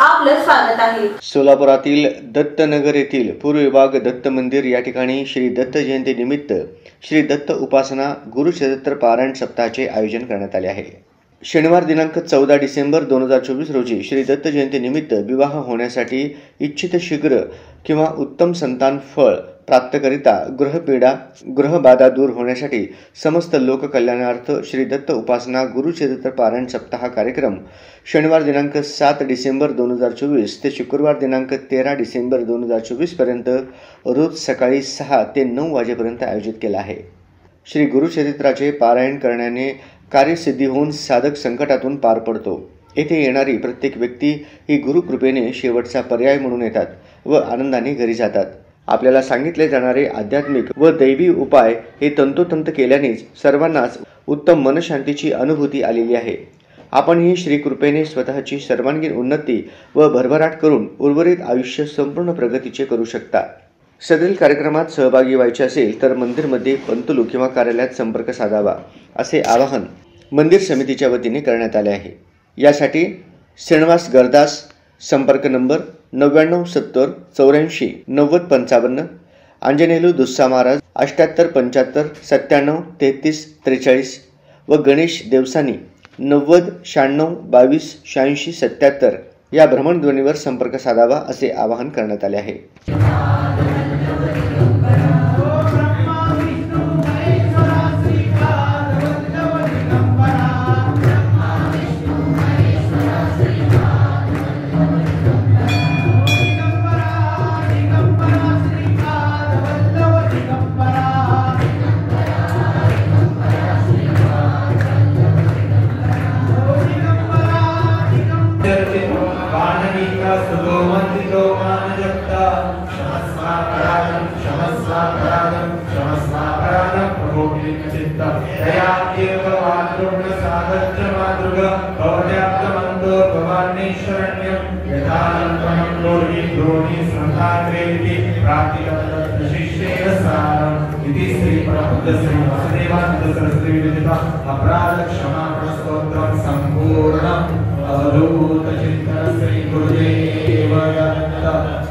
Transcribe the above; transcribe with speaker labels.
Speaker 1: आपलं स्वागत आहे।
Speaker 2: सोलापुरातील दत्तनगर येथील पूर्व विभाग दत्त मंदिर या ठिकाणी श्री दत्त जयंती निमित्त श्री दत्त उपासना गुरुचरित्र पारायण सप्ताहाचे आयोजन करण्यात आले आहे। शनिवार दिनांक 14 डिसेंबर 2024 रोजी श्री दत्त जयंती निमित्त विवाह होण्यासाठी इच्छित शीघ्र किंवा उत्तम संतान फळ प्राप्तकरिता गृहपीडा गृहबाधा दूर होण्यासाठी समस्त लोककल्याणार्थ श्री दत्त उपासना गुरुचरित्र पारायण सप्ताह कार्यक्रम शनिवार दिनांक 7 डिसेंबर 2024 ते शुक्रवार दिनांक 13 डिसेंबर 2024 पर्यंत रोज सकाळी 6 ते 9 वाजेपर्यंत आयोजित केला आहे। श्री गुरुचरित्राचे पारायण करण्याने कार्यसिद्धी होऊन साधक संकटातून पार पडतो। येथे येणारी प्रत्येक व्यक्ती ही गुरुकृपेने शेवटचा पर्याय म्हणून येतात व आनंदाने घरी जातात। आपल्याला सांगितले जाणारे आध्यात्मिक व दैवी उपाय हे तंतोतंत केल्यानेच सर्वांनाच उत्तम मनशांतीची अनुभूती आलेली आहे। आपण ही श्री कृपेने स्वतःची सर्वांगीण उन्नती व भरभराट करून उर्वरित आयुष्य संपूर्ण प्रगतीचे करू शकता। सदरील कार्यक्रमात सहभागी व्हायचे असेल तर मंदिरमध्ये पंतलू किंवा कार्यालयात संपर्क साधावा असे आवाहन मंदिर समितीच्या वतीने करण्यात आले आहे। यासाठी श्रीनिवास गरदास संपर्क नंबर 9970 84 90 55, अंजनेलू दुस्सा महाराज 78 75 97 33 43 व गणेश देवसानी 90 96 22 86 77 या भ्रमणध्वनीवर संपर्क साधावा असे आवाहन करण्यात आले आहे।
Speaker 3: अपराध क्षमा स्तोत्रम संपूर्ण अवधूत चिंतन श्री गुरुदेव दत्त।